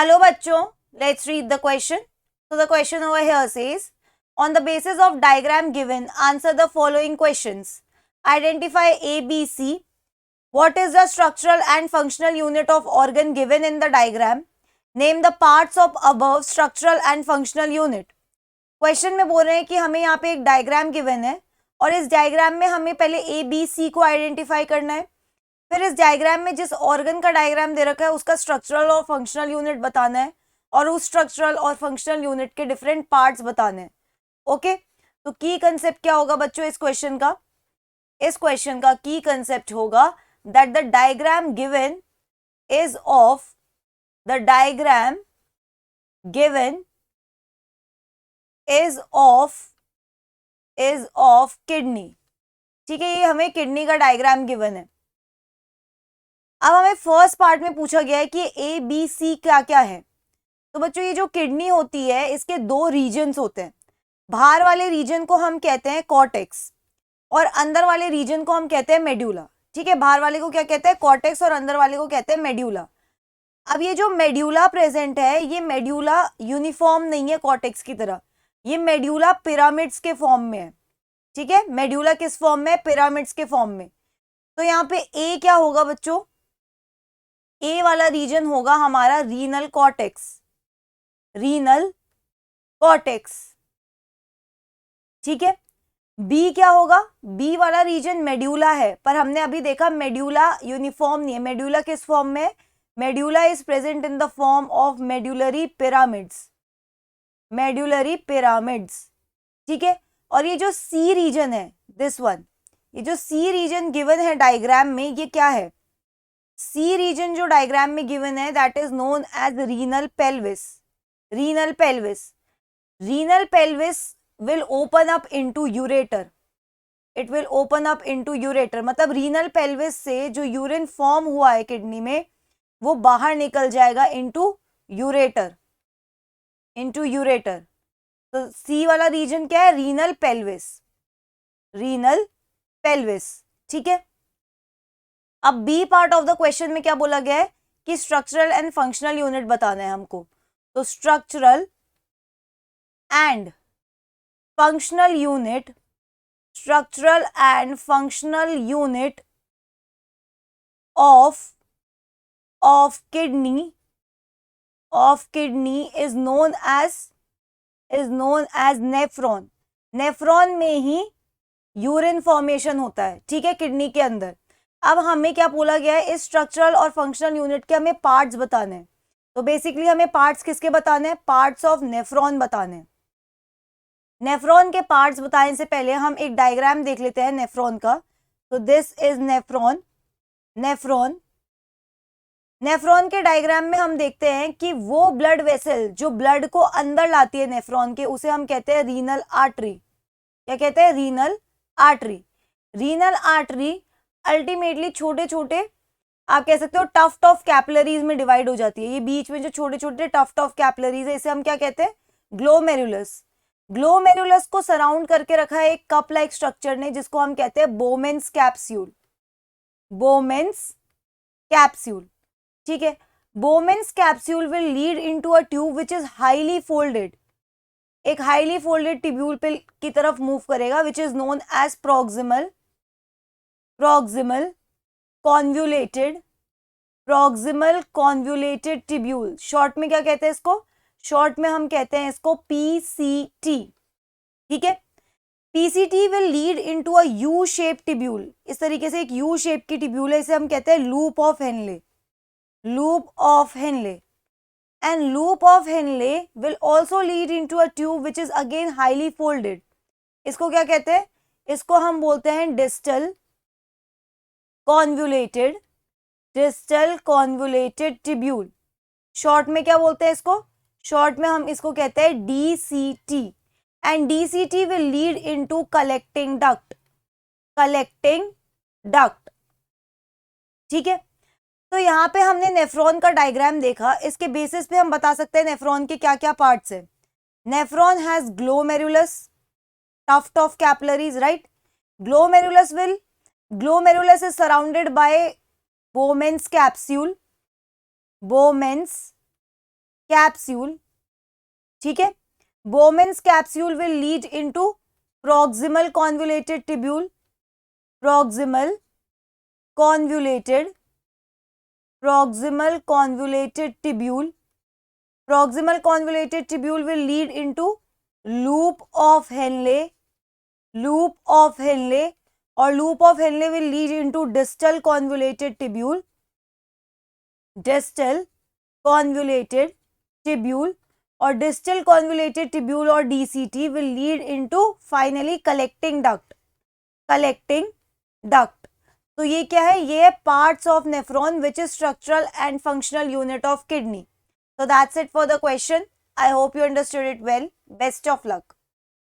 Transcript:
Hello bachcho, let's read the question. So the question over here says, on the basis of diagram given, answer the following questions. Identify A, B, C. What is the structural and functional unit of organ given in the diagram? Name the parts of above structural and functional unit. Question में बोल रहे हैं कि हमें यहाँ पे एक diagram given है और इस डायग्राम में हमें पहले ए बी सी को आइडेंटिफाई करना है, फिर इस डायग्राम में जिस ऑर्गन का डायग्राम दे रखा है उसका स्ट्रक्चरल और फंक्शनल यूनिट बताना है और उस स्ट्रक्चरल और फंक्शनल यूनिट के डिफरेंट पार्ट्स बताने हैं. ओके, तो की कंसेप्ट क्या होगा बच्चों इस क्वेश्चन का? इस क्वेश्चन का की कंसेप्ट होगा that the diagram given is of the diagram given is of kidney. ठीक है, ये हमें किडनी का डायग्राम गिवन है. अब हमें फर्स्ट पार्ट में पूछा गया है कि ए बी सी क्या क्या है. तो बच्चों ये जो किडनी होती है इसके दो रीजन्स होते हैं. बाहर वाले रीजन को हम कहते हैं कॉर्टेक्स और अंदर वाले रीजन को हम कहते हैं मेड्यूला. ठीक है, बाहर वाले को क्या कहते हैं? कॉर्टेक्स, और अंदर वाले को कहते हैं मेड्यूला. अब ये जो मेड्यूला प्रेजेंट है ये मेड्यूला यूनिफॉर्म नहीं है कॉर्टेक्स की तरह, ये मेड्यूला पिरामिड्स के फॉर्म में है. ठीक है, मेड्यूला किस फॉर्म में? पिरामिड्स के फॉर्म में. तो यहाँ पे ए क्या होगा बच्चों? ए वाला रीजन होगा हमारा रीनल कॉर्टेक्स. Renal cortex. ठीक है, बी क्या होगा? बी वाला रीजन मेड्यूला है, पर हमने अभी देखा मेड्यूला यूनिफॉर्म नहीं है. मेड्यूला किस फॉर्म में? Medulla is present in the form of medullary pyramids. Medullary pyramids. ठीक है, और ये जो सी रीजन है, दिस वन, ये जो सी रीजन गिवन है डायग्राम में, ये क्या है? सी रीजन जो डायग्राम में गिवन है that is known as renal pelvis. Renal pelvis. Renal pelvis will open up into ureter. It will open up into ureter. मतलब रीनल पेल्विस से जो यूरिन फॉर्म हुआ है किडनी में वो बाहर निकल जाएगा into ureter. into ureter. तो सी वाला रीजन क्या है? Renal pelvis. Renal pelvis. ठीक है, अब B part of the question में क्या बोला गया है कि स्ट्रक्चरल एंड फंक्शनल यूनिट बताना है हमको. तो structural and functional unit, structural and functional unit of kidney is known as nephron. Nephron में ही यूरिन फॉर्मेशन होता है. ठीक है, किडनी के अंदर. अब हमें क्या बोला गया है? इस स्ट्रक्चरल और फंक्शनल यूनिट के हमें पार्ट्स बताने हैं. तो बेसिकली हमें पार्ट्स किसके बताने हैं? पार्ट्स ऑफ नेफ्रॉन बताने हैं. नेफ्रॉन के पार्ट्स बताने से पहले हम एक डायग्राम देख लेते हैं नेफ्रॉन का. तो दिस इज नेफ्रॉन. नेफ्रॉन के डायग्राम में हम देखते हैं कि वो ब्लड वेसल जो ब्लड को अंदर लाती है नेफ्रॉन के, उसे हम कहते हैं रीनल आर्टरी. क्या कहते हैं? Renal artery. Renal artery ultimately छोटे छोटे, आप कह सकते हो टफ्ट ऑफ कैपिलरीज में डिवाइड हो जाती है. ये बीच में जो छोटे छोटे टफ्ट ऑफ कैपिलरीज है इसे हम क्या कहते हैं? ग्लोमेरुलस. ग्लोमेरुलस को सराउंड करके रखा है एक कप लाइक स्ट्रक्चर ने जिसको हम कहते हैं बोमेन्स कैप्सूल. Bowman's capsule. ठीक है, Bowman's capsule will lead into a tube which is highly folded. एक हाईली फोल्डेड ट्यूब्यूल पे की तरफ मूव करेगा which is known as proximal convoluted tubule. Short में क्या कहते हैं इसको? शॉर्ट में हम कहते हैं इसको पीसीटी. ठीक है, PCT will lead into a U shape tubule. इस तरीके से एक यू शेप की ट्यूब्यूल है, इसे हम कहते हैं loop of Henle. Loop of Henle. And loop of Henle will also lead into a tube which is again highly folded. इसको क्या कहते हैं? इसको हम बोलते हैं डिस्टल कॉन्व्यूलेटेड ट्यूब्यूल. शॉर्ट में क्या बोलते हैं इसको? शॉर्ट में हम इसको कहते हैं DCT. And DCT will lead into collecting duct. ठीक है, तो यहाँ पे हमने नेफ्रॉन का डायग्राम देखा. इसके बेसिस पे हम बता सकते हैं नेफ्रॉन के क्या क्या पार्ट्स हैं. Nephron has glomerulus, tuft of capillaries, right. Glomerulus is surrounded by Bowman's capsule. Capsule, ठीक है। Bowman's capsule will lead into proximal convoluted tubule, proximal convoluted tubule. Proximal convoluted tubule will lead into loop of Henle, or loop of Henle will lead into distal convoluted tubule, or distal convoluted tubule or DCT will lead into finally collecting duct. तो ये क्या है, ये है parts of nephron which is structural and functional unit of kidney. So that's it for the question. I hope you understood it well. Best of luck.